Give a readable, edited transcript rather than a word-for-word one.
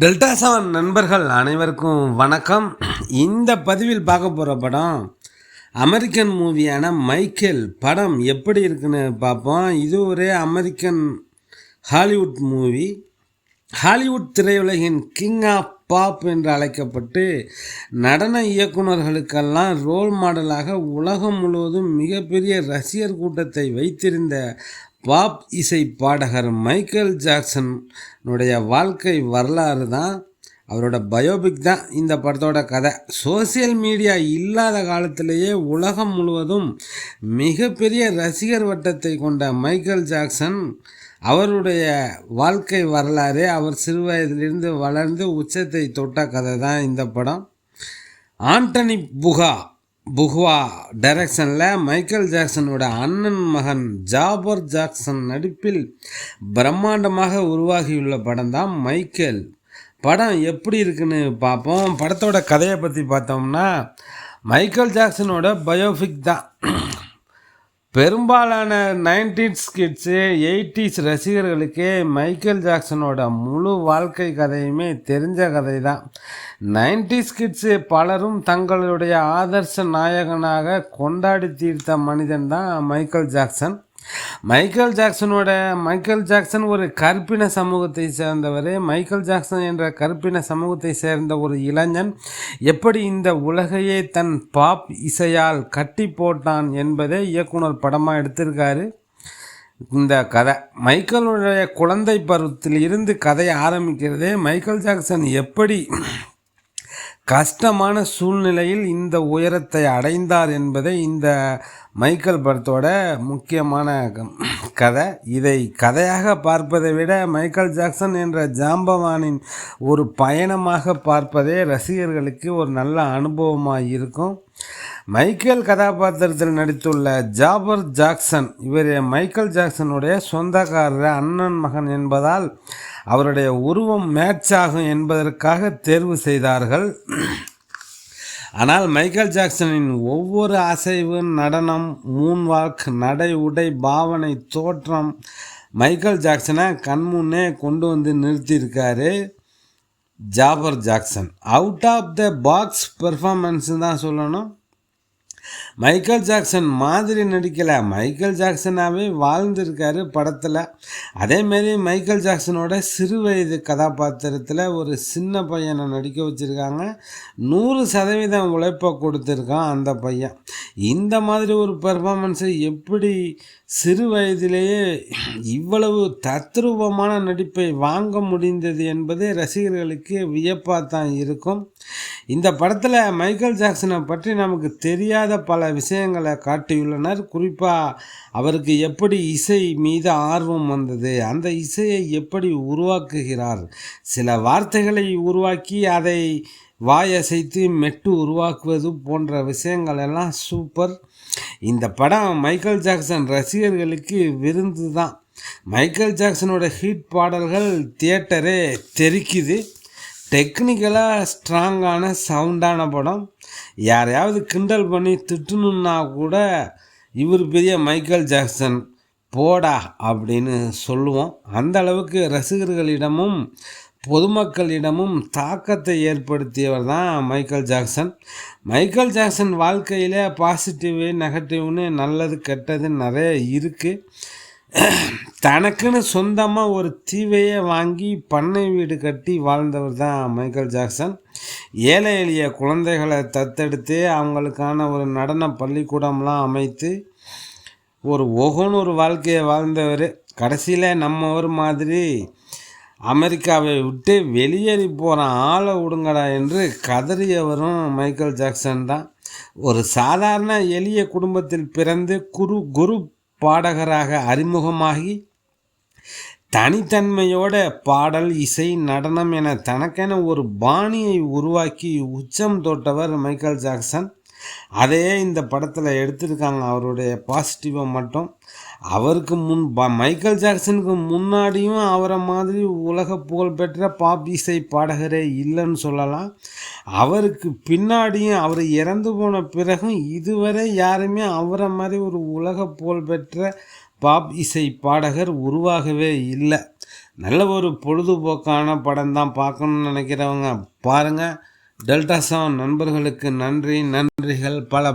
Delta seven நண்பர்கள் அனைவருக்கும் வணக்கம். இந்த பதிவில் பார்க்க போகிற படம் அமெரிக்கன் மூவியான மைக்கேல். படம் எப்படி இருக்குன்னு பார்ப்போம். இது ஒரு அமெரிக்கன் ஹாலிவுட் மூவி. ஹாலிவுட் திரையுலகின் கிங் ஆஃப் பாப் என்று அழைக்கப்பட்டு நடன இயக்குநர்களுக்கெல்லாம் ரோல் மாடலாக உலகம் முழுவதும் மிகப்பெரிய ரசிகர் கூட்டத்தை வைத்திருந்த பாப் இசை பாடகர் மைக்கேல் ஜாக்சனுடைய வாழ்க்கை வரலாறு தான், அவரோட பயோபிக் தான் இந்த படத்தோட கதை. சோசியல் மீடியா இல்லாத காலத்திலேயே உலகம் முழுவதும் மிகப்பெரிய ரசிகர் வட்டத்தை கொண்ட மைக்கேல் ஜாக்சன் அவருடைய வாழ்க்கை வரலாறு, அவர் சிறு வயதிலிருந்து வளர்ந்து உச்சத்தை தொட்ட கதை தான் இந்த படம். ஆண்டனி புகுவா டைரக்ஷனில் மைக்கேல் ஜாக்சனோட அண்ணன் மகன் ஜாபர் ஜாக்சன் நடிப்பில் பிரம்மாண்டமாக உருவாகியுள்ள படம் தான் மைக்கேல். படம் எப்படி இருக்குன்னு பார்ப்போம். படத்தோட கதையை பற்றி பார்த்தோம்னா, மைக்கேல் ஜாக்சனோட பயோபிக் தான். பெரும்பாலான 90s கிட்ஸு 80s ரசிகர்களுக்கே மைக்கேல் ஜாக்சனோட முழு வாழ்க்கை கதையுமே தெரிஞ்ச கதை தான். 90s கிட்ஸு பலரும் தங்களுடைய ஆதர்ச நாயகனாக கொண்டாடி தீர்த்த மனிதன் தான் மைக்கேல் ஜாக்சன். மைக்கேல் ஜாக்சன் ஒரு கற்பின சமூகத்தை சேர்ந்தவர். மைக்கேல் ஜாக்சன் என்ற கற்பின சமூகத்தை சேர்ந்த ஒரு இளைஞன் எப்படி இந்த உலகையே தன் பாப் இசையால் கட்டி போட்டான் என்பதை இயக்குனர் படமாக எடுத்திருக்காரு. இந்த கதை மைக்கேலுடைய குழந்தை பருவத்தில் இருந்து கதை ஆரம்பிக்கிறதே. மைக்கேல் ஜாக்சன் எப்படி கஷ்டமான சூழ்நிலையில் இந்த உயரத்தை அடைந்தார் என்பதை இந்த மைக்கேல் படத்தோட முக்கியமான கதை. இதை கதையாக பார்ப்பதை விட மைக்கேல் ஜாக்சன் என்ற ஜாம்பவானின் ஒரு பயணமாக பார்ப்பதே ரசிகர்களுக்கு ஒரு நல்ல அனுபவமாக இருக்கும். மைக்கேல் கதாபாத்திரத்தில் நடித்துள்ள ஜாபர் ஜாக்சன், இவர் மைக்கேல் ஜாக்சனுடைய சொந்தக்காரர், அண்ணன் மகன் என்பதால் அவருடைய உருவம் மேட்ச் ஆகும் என்பதற்காக தேர்வு செய்தார்கள். ஆனால் மைக்கேல் ஜாக்சனின் ஒவ்வொரு அசைவு, நடனம், மூன்வாக், நடை, உடை, பாவனை, தோற்றம் மைக்கேல் ஜாக்சனை கண்முன்னே கொண்டு வந்து நிறுத்தியிருக்காரு ஜாபர் ஜாக்சன். Out of the box performance தான் சொல்லணும். மைக்கேல் ஜாக்சன் மாதிரி நடிக்கலை, மைக்கேல் ஜாக்சனாகவே வாழ்ந்திருக்காரு படத்தில். அதேமாரி மைக்கேல் ஜாக்சனோட சிறு வயது கதாபாத்திரத்தில் ஒரு சின்ன பையனை நடிக்க வச்சுருக்காங்க. 100% உழைப்பை கொடுத்துருக்கான் அந்த பையன். இந்த மாதிரி ஒரு பெர்ஃபார்மன்ஸை எப்படி சிறு வயதிலேயே இவ்வளவு தத்ரூபமான நடிப்பை வாங்க முடிந்தது என்பது ரசிகர்களுக்கு வியப்பாக தான் இருக்கும். இந்த படத்தில் மைக்கேல் ஜாக்சனை பற்றி நமக்கு தெரியாத பல விஷயங்களை காட்டியுள்ளனர். குறிப்பாக அவருக்கு எப்படி இசை மீது ஆர்வம் வந்தது, அந்த இசையை எப்படி உருவாக்குகிறார், சில வார்த்தைகளை உருவாக்கி அதை வாயசைத்து மெட்டு உருவாக்குவது போன்ற விஷயங்கள் எல்லாம் சூப்பர். இந்த படம் மைக்கேல் ஜாக்சன் ரசிகர்களுக்கு விருந்து தான். மைக்கேல் ஜாக்சனோட ஹிட் பாடல்கள் தியேட்டரே தெரிக்குது. டெக்னிக்கலாக ஸ்ட்ராங்கான சவுண்டான படம். யாரையாவது கிண்டல் பண்ணி திட்டணுன்னா கூட இவர் பெரிய மைக்கேல் ஜாக்சன் போடா அப்படின்னு சொல்லுவோம். அந்த அளவுக்கு ரசிகர்களிடமும் பொதுமக்களிடமும் தாக்கத்தை ஏற்படுத்தியவர் தான் மைக்கேல் ஜாக்சன். மைக்கேல் ஜாக்சன் வாழ்க்கையில் பாசிட்டிவு, நெகட்டிவ்னு, நல்லது கெட்டது நிறைய இருக்குது. தனக்குன்னு சொந்தமாக ஒரு தீவையே வாங்கி பண்ணை வீடு கட்டி வாழ்ந்தவர் தான் மைக்கேல் ஜாக்சன். ஏழை எளிய குழந்தைகளை தத்தெடுத்து அவங்களுக்கான ஒரு நடன பள்ளிக்கூடம்லாம் அமைத்து ஒரு வாழ்க்கையை வாழ்ந்தவர். கடைசியில் நம்ம ஒரு மாதிரி அமெரிக்காவை விட்டு வெளியேறி போகிற ஆளை விடுங்கடா என்று கதறியவரும் மைக்கேல் ஜாக்சன் தான். ஒரு சாதாரண எளிய குடும்பத்தில் பிறந்து குரு பாடகராக அறிமுகமாகி தனித்தன்மையோட பாடல், இசை, நடனம் என தனக்கென ஒரு பாணியை உருவாக்கி உச்சம் தொட்டவர் மைக்கேல் ஜாக்சன். அதையே இந்த படத்தில் எடுத்திருக்காங்க. அவருடைய பாசிட்டிவை மட்டும். அவருக்கு மைக்கேல் ஜாக்சனுக்கு முன்னாடியும் அவரை மாதிரி உலக புகழ்பெற்ற பாப் இசை பாடகரே இல்லைன்னு சொல்லலாம். அவருக்கு பின்னாடியும், அவர் இறந்து போன பிறகும் இதுவரை யாருமே அவரை மாதிரி ஒரு உலக புகழ்பெற்ற பாப் இசை பாடகர் உருவாகவே இல்லை. நல்ல ஒரு பொழுதுபோக்கான படம் தான் பார்க்கணுன்னு நினைக்கிறவங்க பாருங்கள். டெல்டா 7 நண்பர்களுக்கு நன்றிகள் பல